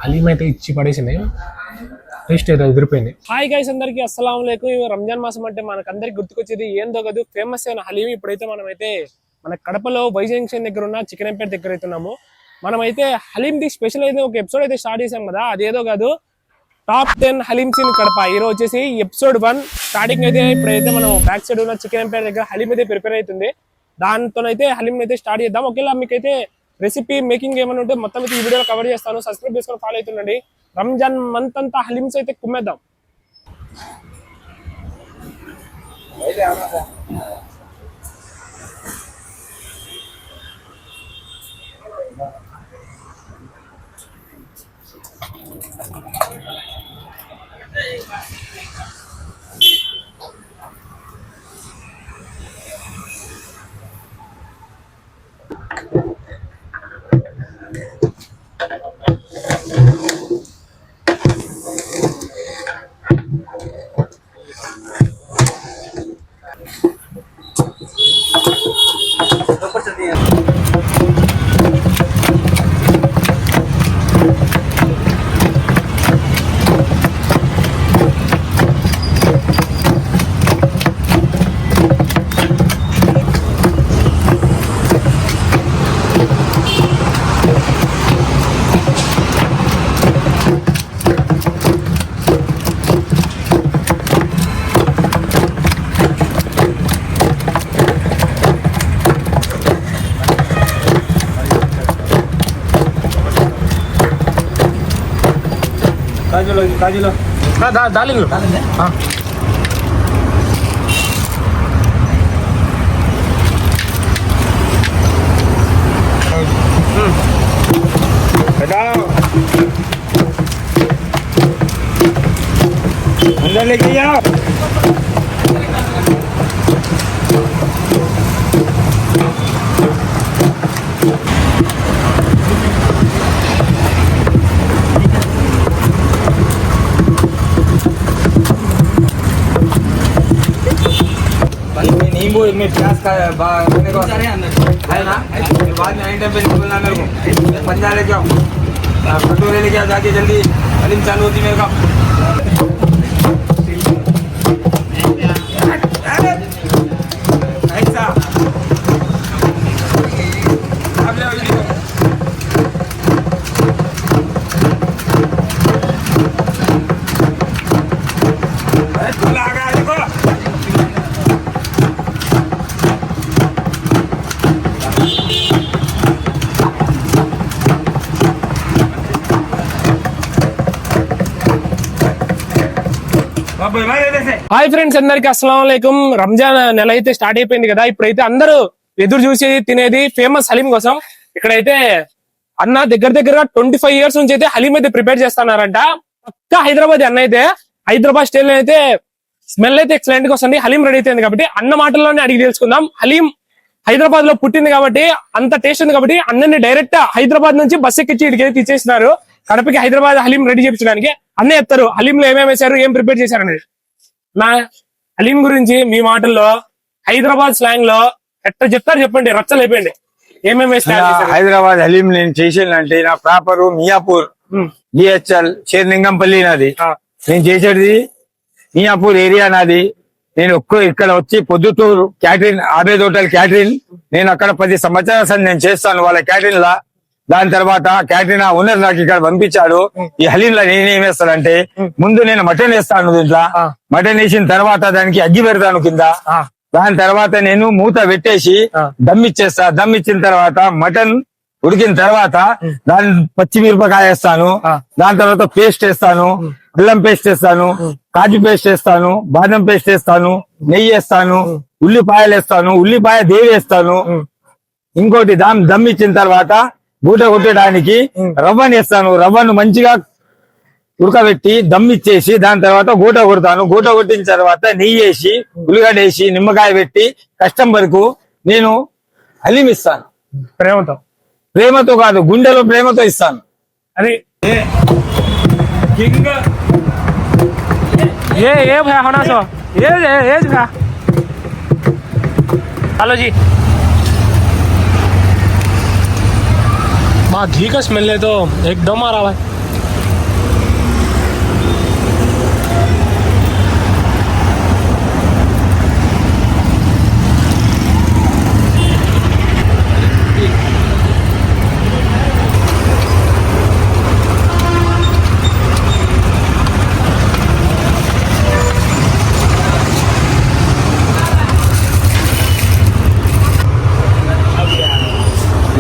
హలీం అయితే ఇచ్చి పడేసింది, టేస్ట్ అయితే ఎదిరిపోయింది. హాయ్ గైస్, అందరికి అస్సలాం వాలేకుం. రంజాన్ మాసం అంటే మనకందరికి గుర్తుకొచ్చేది ఏందో కాదు, ఫేమస్ అయిన హలీం. ఇప్పుడైతే మనమైతే మన కడపలో వై జంక్షన్ దగ్గర ఉన్న చికెన్ ఎంపైర్ దగ్గర అయితే ఉన్నాము. మనమైతే హలీం ది స్పెషల్ అయితే ఒక ఎపిసోడ్ అయితే స్టార్ట్ చేసాం కదా, అదేదో కాదు టాప్ 10 హలీమ్స్ ఇన్ కడప. ఈ రోజు వచ్చేసి ఎపిసోడ్ 1 స్టార్టింగ్ అయితే. ఇప్పుడైతే మనం బ్యాక్ సైడ్ ఉన్న చికెన్ ఎంపైర్ దగ్గర హలీం అయితే ప్రిపేర్ అవుతుంది. దాంతోనైతే హలీం అయితే స్టార్ట్ చేద్దాం. ఒకేలా మీకైతే రెసిపీ మేకింగ్ ఏమైనా ఉంటే మొత్తం అయితే ఈ వీడియోలో కవర్ చేస్తాను. సబ్స్క్రైబ్ చేసుకొని ఫాలో అవుతుండండి. రంజాన్ మంత్ అంతా హలీమ్స్ అయితే కుమ్మేద్దాం. काजूलो डालेंगे हाँ अंदर लेके जाओ. नींबू में प्याज का बने को है ना, बाद में आइटम पे निकलना मेरे को. पंजा ले जाओ, कटोरे लेके आओ जाके जल्दी. हलीम चालू होती मेरे का. ऐसा अब ले आओ. హాయ్ ఫ్రెండ్స్, అందరికి అస్సలాం వాలేకుం. రంజాన్ నెల అయితే స్టార్ట్ అయిపోయింది కదా. ఇప్పుడైతే అందరూ ఎదురు చూసి తినేది ఫేమస్ హలీం కోసం. ఇక్కడైతే అన్న దగ్గర 25 years నుంచి అయితే హలీం అయితే ప్రిపేర్ చేస్తున్నారంట. పక్కా హైదరాబాద్ అన్న అయితే హైదరాబాద్ స్టైల్ అయితే స్మెల్ అయితే ఎక్సలెంట్ గా వస్తుంది. హలీం రెడీ అయిపోయింది కాబట్టి అన్న మాటల్లోనే అడిగి తెలుసుకుందాం. హలీం హైదరాబాద్ లో పుట్టింది కాబట్టి అంత టేస్ట్ ఉంది కాబట్టి అన్నని డైరెక్ట్ హైదరాబాద్ నుంచి బస్ ఎక్కించి ఇక్కడికి ఇచ్చేస్తున్నారు కడపకి హైదరాబాద్ హలీం రెడీ చేయించడానికి. అన్న చెప్తారు హలీంలో ఏమేమి వేశారు, ఏం ప్రిపేర్ చేశారనేది. నా హలీం గురించి మీ మాటల్లో హైదరాబాద్ స్లాంగ్ లో ఎట్లా చెప్తారు చెప్పండి, రచ్చలు అయిపోయింది. ఏమేమి వేస్తారు హైదరాబాద్ హలీం నేను చేసేదంటే నా ప్రాపర్ మియాపూర్ డిహెచ్ఎల్ షేర్లింగంపల్లి నాది. నేను చేసేది మియాపూర్ ఏరియా నాది. నేను ఇక్కడ వచ్చి Proddatur catering Abed hotel catering నేను అక్కడ 10 సంవత్సరాలు నేను చేస్తాను వాళ్ళ క్యాటరింగ్ లా. దాని తర్వాత క్యాటరింగ్ ఓనర్ నాకు ఇక్కడ పంపించాడు. ఈ హలీం లో నేనేం వేస్తానంటే ముందు నేను మటన్ వేస్తాను. దీంట్లో మటన్ వేసిన తర్వాత దానికి అగ్గి పెడతాను కింద. దాని తర్వాత నేను మూత పెట్టేసి దమ్ ఇచ్చేస్తా. దమ్ ఇచ్చిన తర్వాత మటన్ ఉడికిన తర్వాత దాని పచ్చిమిరపకాయ వేస్తాను. దాని తర్వాత పేస్ట్ వేస్తాను, అల్లం పేస్ట్ వేస్తాను, కాజు పేస్ట్ వేస్తాను, బాదం పేస్ట్ వేస్తాను, నెయ్యి వేస్తాను, ఉల్లిపాయలు వేస్తాను, ఉల్లిపాయ దేవి వేస్తాను. ఇంకోటి దమ్ ఇచ్చిన తర్వాత బూట కొట్టడానికి రవ్వని వేస్తాను. రవ్వను మంచిగా ఉడకబెట్టి దమ్ ఇచ్చేసి దాని తర్వాత గూట కొడతాను. గూట కొట్టిన తర్వాత నెయ్యి వేసి ఉల్లిగడ్డ వేసి నిమ్మకాయ పెట్టి కస్టమర్ కు నేను హలీం ఇస్తాను. ప్రేమతో కాదు, గుండెలో ప్రేమతో ఇస్తాను. अरे किंग ये भैया होना सो ये भैया हेलो जी। माँ घी का स्मेल है तो एकदम आ रहा है।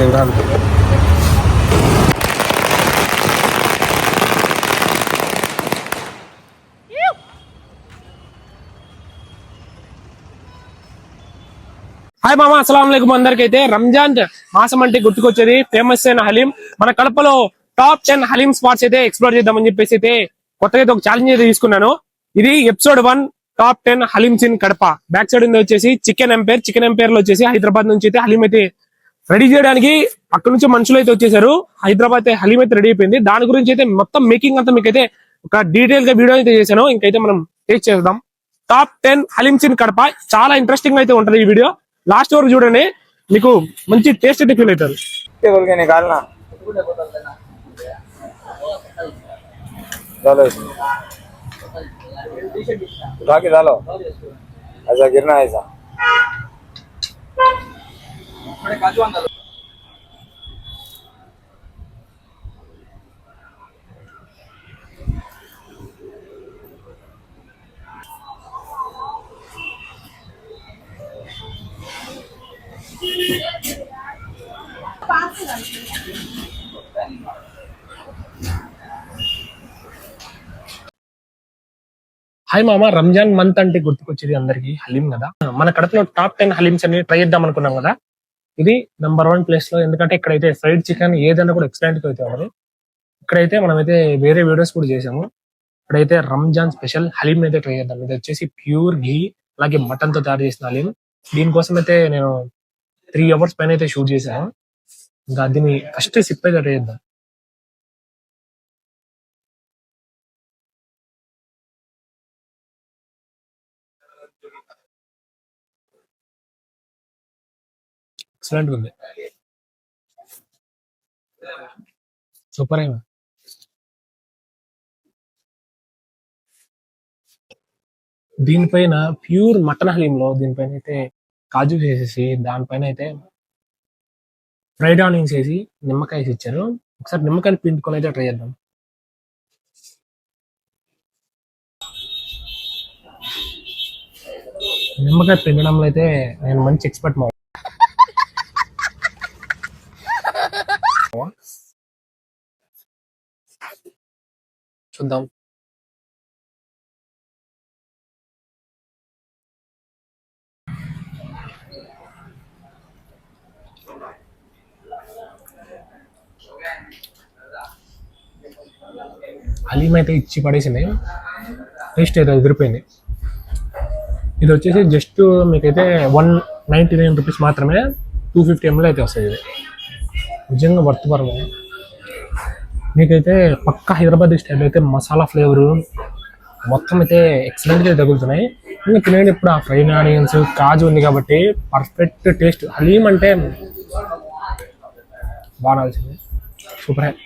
ఫ్లేవర్ హాయ్ మామ, అస్సలం వాలేకుమ్. అందరికి అయితే రంజాన్ మాసం అంటే గుర్తుకొచ్చేది ఫేమస్ అయిన హలీం. మన కడపలో టాప్ 10 హలీం స్పాట్స్ అయితే ఎక్స్ప్లోర్ చేద్దామని చెప్పేసి అయితే కొత్తగా అయితే ఒక ఛాలెంజ్ అయితే తీసుకున్నాను. ఇది episode 1 top 10 haleems in Kadapa. Back side ఉంది వచ్చేసి చికెన్ ఎంపైర్. చికెన్ ఎంపైర్ లో వచ్చేసి హైదరాబాద్ నుంచి అయితే హలీం అయితే రెడీ చేయడానికి అక్కడ నుంచి మనుషులు అయితే వచ్చేసారు. హైదరాబాద్ అయితే హలీం అయితే రెడీ అయిపోయింది. దాని గురించి అయితే మొత్తం మేకింగ్ అంతా మీకైతే ఒక డీటెయిల్ గా వీడియో అయితే చేశాను. ఇంకైతే మనం టేస్ట్ చేద్దాం. Top 10 haleems in Kadapa. చాలా ఇంట్రెస్టింగ్ అయితే ఉంటది ఈ వీడియో. లాస్ట్ వరకు చూడండి, మీకు మంచి టేస్ట్ అయితే ఫీల్ అవుతారు. ऐसा गिरना है ऐसा హాయ్ మామ, రంజాన్ మంత్ అంటే గుర్తుకొచ్చేది అందరికి హలీం కదా. మన కడపలో టాప్ 10 హలీమ్స్ అని ట్రై చేద్దాం అనుకున్నాం కదా. ఇది నెంబర్ 1 ప్లేస్ లో. ఎందుకంటే ఇక్కడైతే ఫ్రైడ్ చికెన్ ఏదైనా కూడా ఎక్సలెంట్ అయితే ఉంది. ఇక్కడైతే మనమైతే వేరే వీడియోస్ కూడా చేసాము. ఇక్కడైతే రంజాన్ స్పెషల్ హలీం అయితే ట్రై చేద్దాం. ఇది వచ్చేసి ప్యూర్ ఘీ అలాగే మటన్ తో తయారు చేసిన హలీం. దీనికోసం అయితే నేను 3 hours పైన అయితే షూట్ చేశాను. ఇంకా దీన్ని ఫస్ట్ సిప్ అయితే ట్రై చేద్దాం. ఎక్సలెంట్ ఉంది, సూపర్ అయినా. దీనిపైన ప్యూర్ మటన్ హలీంలో దీనిపైన అయితే కాజు వేసేసి దానిపైన అయితే ఫ్రైడ్ ఆనియన్స్ వేసి నిమ్మకాయ వేసి ఇచ్చారు. ఒకసారి నిమ్మకాయని పిండుకొని అయితే ట్రై చేద్దాం. నిమ్మకాయ పిండడంలో అయితే నేను మంచి ఎక్స్పర్ట్ మా. చూద్దాం. హలీం అయితే ఇచ్చి పడేసింది. టేస్ట్ అయితే ఎదిరిపోయింది. ఇది వచ్చేసి జస్ట్ మీకైతే 199 రూపీస్ మాత్రమే. 250 ml అయితే వస్తుంది. ఇది నిజంగా వర్త్ పరమ. మీకైతే పక్కా హైదరాబాద్ స్టైల్ అయితే మసాలా ఫ్లేవరు మొత్తం అయితే ఎక్సలెంట్గా తగులుతున్నాయి. ఇంకా తినేది ఇప్పుడు ఆ ఫ్రైడ్ ఆనియన్స్ కాజు ఉంది కాబట్టి పర్ఫెక్ట్ టేస్ట్. హలీం అంటే బాగాల్సింది, సూపర్.